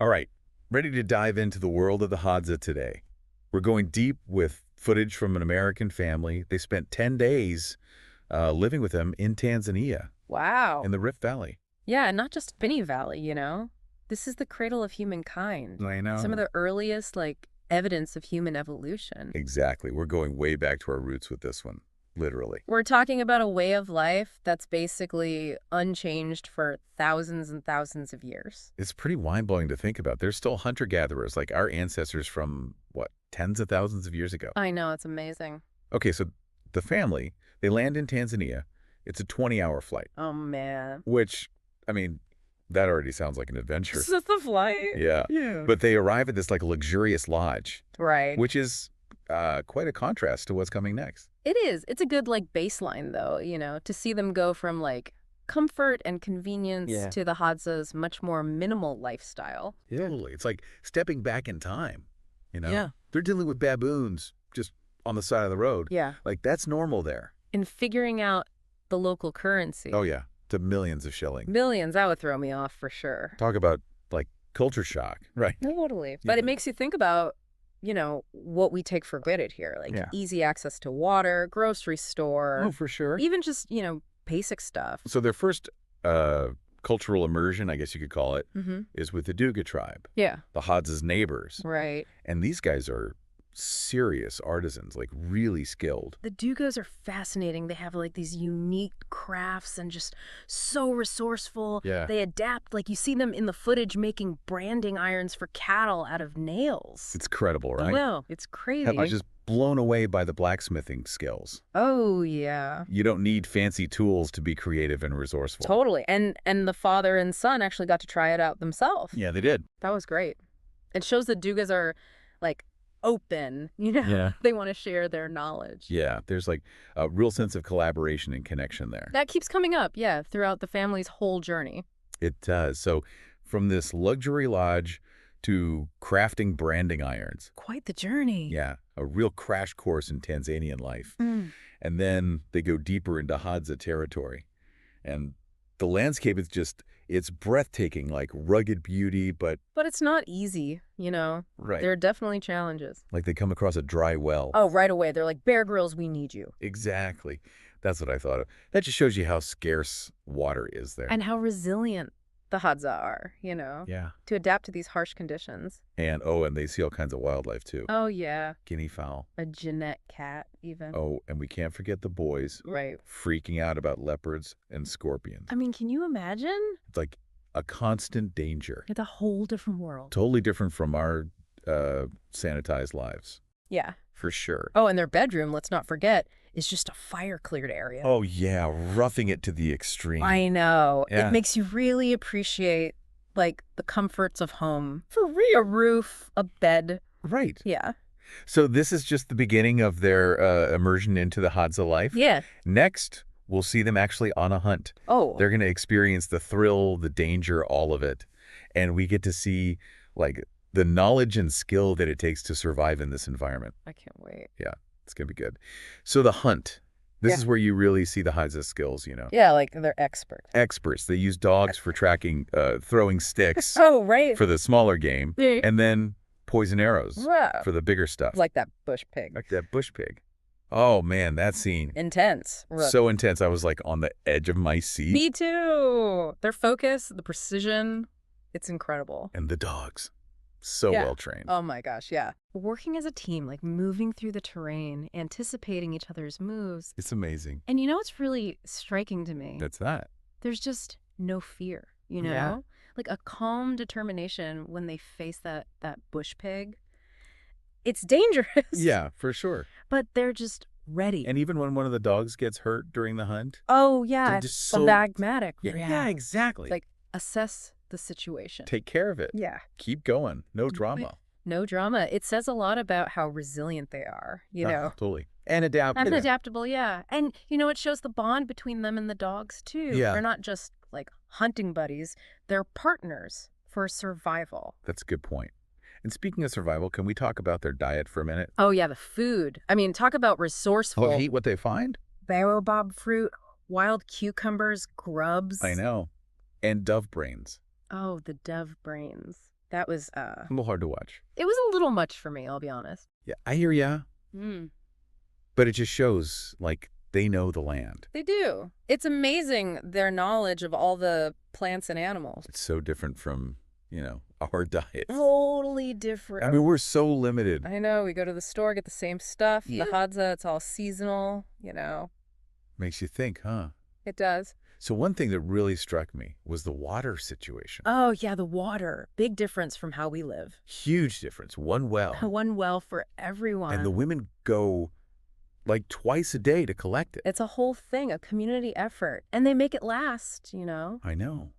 All right, ready to dive into the world of the Hadza today. We're going deep with footage from an American family. They spent 10 days living with them in Tanzania, Wow. in the Rift Valley. Yeah, and not just Finney Valley, you know? This is the cradle of humankind. I Some of know. the earliest, evidence of human evolution. Exactly. We're going way back to our roots with this one, literally. We're talking about a way of life that's basically unchanged for thousands and thousands of years. It's pretty mind-blowing to think about. They're still hunter-gatherers, like our ancestors from, what, tens of thousands of years ago. I know, it's amazing. Okay, so the family, they land in Tanzania. It's a 20-hour flight, Oh, man. which, I mean, that already sounds like an adventure. This is the flight. Yeah. Yeah. But they arrive at this, like, luxurious lodge, Right. which is quite a contrast to what's coming next. It is. It's a good, baseline, though, to see them go from, comfort and convenience to the Hadza's much more minimal lifestyle. Yeah. Totally. It's like stepping back in time, you know? Yeah. They're dealing with baboons just on the side of the road. Yeah. Like, that's normal there. And figuring out the local currency. Oh, yeah. To millions of shillings. Millions, that would throw me off for sure. Talk about, like, culture shock, right? Totally. But it makes you think about, what we take for granted here. Easy access to water, grocery store. Oh, for sure. Even just, basic stuff. So their first cultural immersion, I guess you could call it, is with the Duga tribe, Yeah. the Hadza's neighbors. Right. And these guys are serious artisans, like really skilled. The Dugos are fascinating. They have these unique crafts and just so resourceful. Yeah. They adapt. You see them in the footage making branding irons for cattle out of nails. It's credible, right? Well, it's crazy. I was just blown away by the blacksmithing skills. Oh, yeah. You don't need fancy tools to be creative and resourceful. Totally. And the father and son actually got to try it out themselves. Yeah, they did. That was great. It shows that Dugas are, open, Yeah. They want to share their knowledge. Yeah, there's like a real sense of collaboration and connection there. That keeps coming up, yeah, throughout the family's whole journey. It does. So from this luxury lodge to crafting branding irons. Quite the journey. Yeah, a real crash course in Tanzanian life. Mm. And then they go deeper into Hadza territory. And the landscape is just, it's breathtaking, like rugged beauty, but it's not easy, right. There are definitely challenges. Like they come across a dry well. Oh, right away. They're like, Bear Grylls, we need you. Exactly. That's what I thought of. That just shows you how scarce water is there. And how resilient the Hadza are, Yeah. to adapt to these harsh conditions. And they see all kinds of wildlife too. Oh, yeah. Guinea fowl. A Jeanette cat, even. Oh, and we can't forget the boys Right. freaking out about leopards and scorpions. I mean, can you imagine? It's like a constant danger. It's a whole different world. Totally different from our sanitized lives. Yeah. For sure. Oh, and their bedroom, let's not forget, is just a fire-cleared area. Oh, yeah. Roughing it to the extreme. I know. Yeah. It makes you really appreciate, the comforts of home. For real. A roof, a bed. Right. Yeah. So this is just the beginning of their immersion into the Hadza life. Yeah. Next, we'll see them actually on a hunt. Oh. They're going to experience the thrill, the danger, all of it. And we get to see, the knowledge and skill that it takes to survive in this environment. I can't wait. Yeah, it's going to be good. So the hunt. This Yeah. is where you really see the Hadza skills, Yeah, they're experts. Experts. They use dogs for tracking, throwing sticks Oh, right. for the smaller game, Yeah. and then poison arrows Wow. for the bigger stuff. Like that bush pig. Like that bush pig. Oh, man, that scene. Intense. So intense. I was on the edge of my seat. Me too. Their focus, the precision, it's incredible. And the dogs. So Yeah. well trained. Oh my gosh, yeah. Working as a team, moving through the terrain, anticipating each other's moves. It's amazing. And what's really striking to me? That's that. There's just no fear, Yeah. A calm determination when they face that bush pig. It's dangerous. Yeah, for sure. But they're just ready. And even when one of the dogs gets hurt during the hunt. Oh, yeah. They're just A so- pragmatic. Yeah, exactly. Assess the situation. Take care of it. Yeah. Keep going. No drama. No drama. It says a lot about how resilient they are, Totally. And adaptable. And adaptable, yeah. And, it shows the bond between them and the dogs, too. Yeah. They're not just, hunting buddies. They're partners for survival. That's a good point. And speaking of survival, can we talk about their diet for a minute? Oh, yeah, the food. I mean, talk about resourceful. Eat what they find? Baobab fruit, wild cucumbers, grubs. I know. And dove brains. Oh, the dove brains. That was, A little hard to watch. it was a little much for me, I'll be honest. Yeah, I hear ya. Mm. But it just shows, like, they know the land. They do. It's amazing their knowledge of all the plants and animals. It's so different from, our diet. Totally different. I mean, we're so limited. I know. We go to the store, get the same stuff. Yeah. The Hadza, it's all seasonal, Makes you think, huh? It does. So one thing that really struck me was the water situation. Oh, yeah, the water. Big difference from how we live. Huge difference. One well. One well for everyone. And the women go like twice a day to collect it. It's a whole thing, a community effort. And they make it last, I know.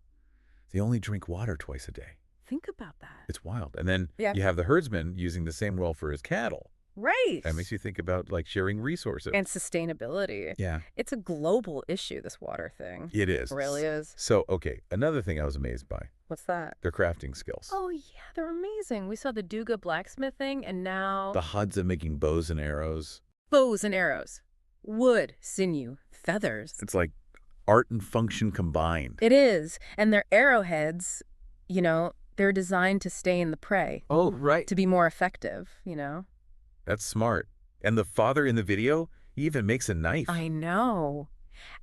They only drink water twice a day. Think about that. It's wild. And then Yeah. you have the herdsman using the same well for his cattle. Right. That makes you think about like sharing resources. And sustainability. Yeah. It's a global issue, this water thing. It is. It really is. So, okay, another thing I was amazed by, What's that? their crafting skills. Oh, yeah, they're amazing. We saw the Duga blacksmithing, and now The Hadza making bows and arrows. bows and arrows. Wood, sinew, feathers. It's like art and function combined. It is. And their arrowheads, they're designed to stay in the prey, Oh, right. to be more effective, That's smart. And the father in the video, he even makes a knife. I know.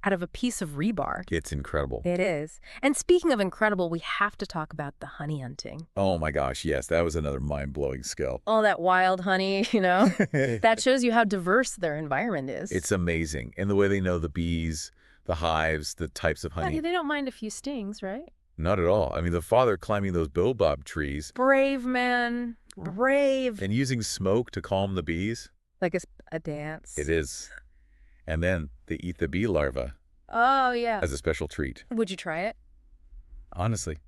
Out of a piece of rebar. It's incredible. It is. And speaking of incredible, we have to talk about the honey hunting. Oh my gosh, yes, that was another mind-blowing skill. All that wild honey, that shows you how diverse their environment is. It's amazing. And the way they know the bees, the hives, the types of honey. Yeah, they don't mind a few stings, right? Not at all. I mean, the father climbing those baobab trees. Brave, man. Brave. And using smoke to calm the bees. Like a dance. It is. And then they eat the bee larva Oh, yeah. as a special treat. Would you try it? Honestly,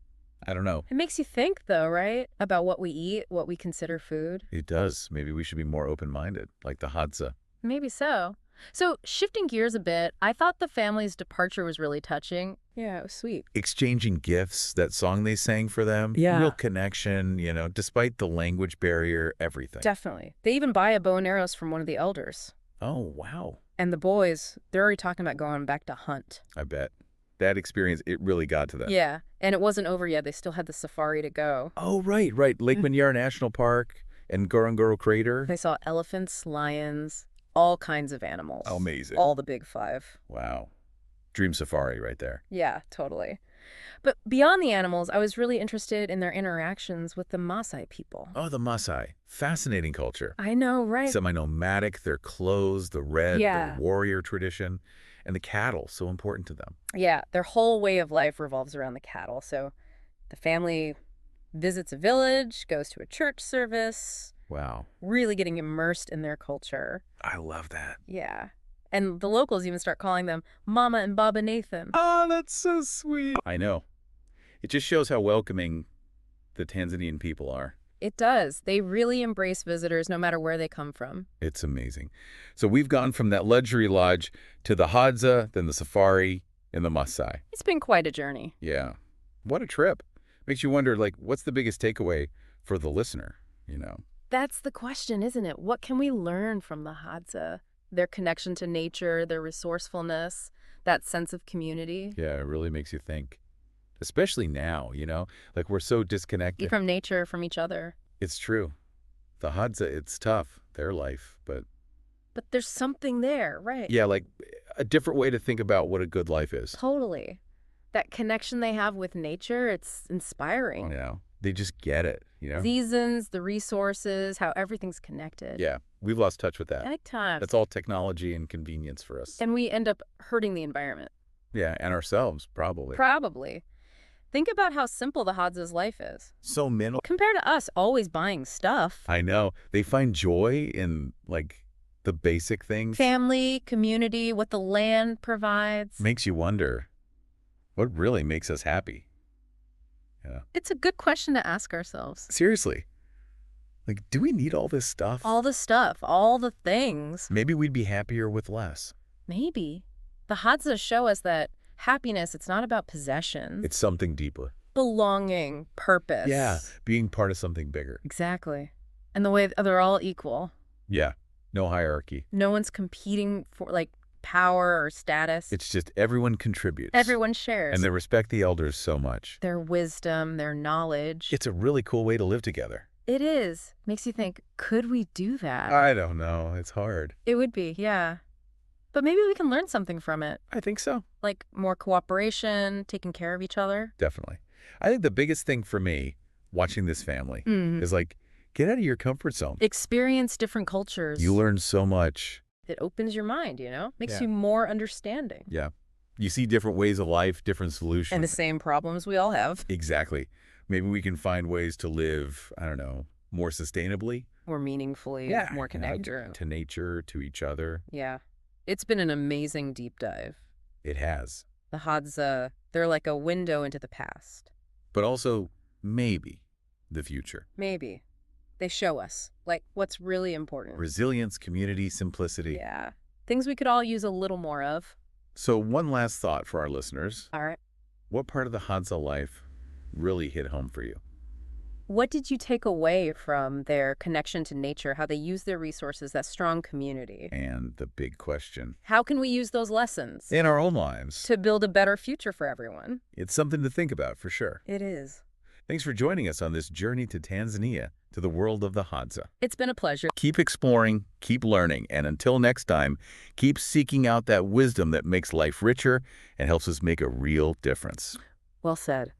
I don't know. It makes you think, though, right? About what we eat, what we consider food. It does. Maybe we should be more open-minded, like the Hadza. Maybe so. So, shifting gears a bit, I thought the family's departure was really touching. Yeah, it was sweet. Exchanging gifts, that song they sang for them. Yeah. Real connection, despite the language barrier, everything. Definitely. They even buy a bow and arrows from one of the elders. Oh, wow. And the boys, they're already talking about going back to hunt. I bet. That experience, it really got to them. Yeah, and it wasn't over yet. They still had the safari to go. Oh, right. Lake Manyara National Park and Ngorongoro Crater. They saw elephants, lions, all kinds of animals. Amazing. All the big five. Wow. Dream safari right there. Yeah, totally. But beyond the animals, I was really interested in their interactions with the Maasai people. Oh, the Maasai. Fascinating culture. I know, right? Semi-nomadic, their clothes, the red, Yeah. the warrior tradition, and the cattle, so important to them. Yeah, their whole way of life revolves around the cattle. So the family visits a village, goes to a church service, Wow. really getting immersed in their culture. I love that. Yeah. And the locals even start calling them Mama and Baba Nathan. Oh, that's so sweet. I know. It just shows how welcoming the Tanzanian people are. It does. They really embrace visitors no matter where they come from. It's amazing. So we've gone from that luxury lodge to the Hadza, then the safari, and the Maasai. It's been quite a journey. Yeah. What a trip. Makes you wonder, what's the biggest takeaway for the listener, That's the question, isn't it? What can we learn from the Hadza? Their connection to nature, their resourcefulness, that sense of community. Yeah, it really makes you think. Especially now, we're so disconnected. From nature, from each other. It's true. The Hadza, it's tough, their life, but But there's something there, right? yeah, a different way to think about what a good life is. Totally. That connection they have with nature, it's inspiring. They just get it, Seasons, the resources, how everything's connected. Yeah, we've lost touch with that. Big time. That's all technology and convenience for us. And we end up hurting the environment. Yeah, and ourselves, probably. Probably. Think about how simple the Hadza's life is. So minimal. Compared to us always buying stuff. I know. They find joy in, the basic things. Family, community, what the land provides. Makes you wonder, what really makes us happy? It's a good question to ask ourselves. Seriously. Do we need all this stuff? All the stuff, all the things. Maybe we'd be happier with less. Maybe. The Hadza show us that happiness, it's not about possessions. It's something deeper. Belonging, purpose. Yeah, being part of something bigger. Exactly. And the way they're all equal. Yeah, no hierarchy. No one's competing for, power or status. It's just everyone contributes. Everyone shares. And they respect the elders so much. Their wisdom, their knowledge. It's a really cool way to live together. It is. Makes you think, could we do that? I don't know. It's hard. It would be, yeah. But maybe we can learn something from it. I think so. Like more cooperation, taking care of each other. Definitely. I think the biggest thing for me watching this family is like, get out of your comfort zone. Experience different cultures. You learn so much. It opens your mind, Makes you more understanding. Yeah. You see different ways of life, different solutions. And the same problems we all have. Exactly. Maybe we can find ways to live, I don't know, more sustainably. More meaningfully, more connected. To nature, to each other. Yeah. It's been an amazing deep dive. It has. The Hadza, they're like a window into the past. But also, maybe, the future. Maybe. They show us, like, what's really important. Resilience, community, simplicity. Yeah. Things we could all use a little more of. So one last thought for our listeners. All right. What part of the Hadza life really hit home for you? What did you take away from their connection to nature, how they use their resources, that strong community? And the big question. How can we use those lessons? In our own lives. To build a better future for everyone. It's something to think about, for sure. It is. Thanks for joining us on this journey to Tanzania, to the world of the Hadza. It's been a pleasure. Keep exploring, keep learning, and until next time, keep seeking out that wisdom that makes life richer and helps us make a real difference. Well said.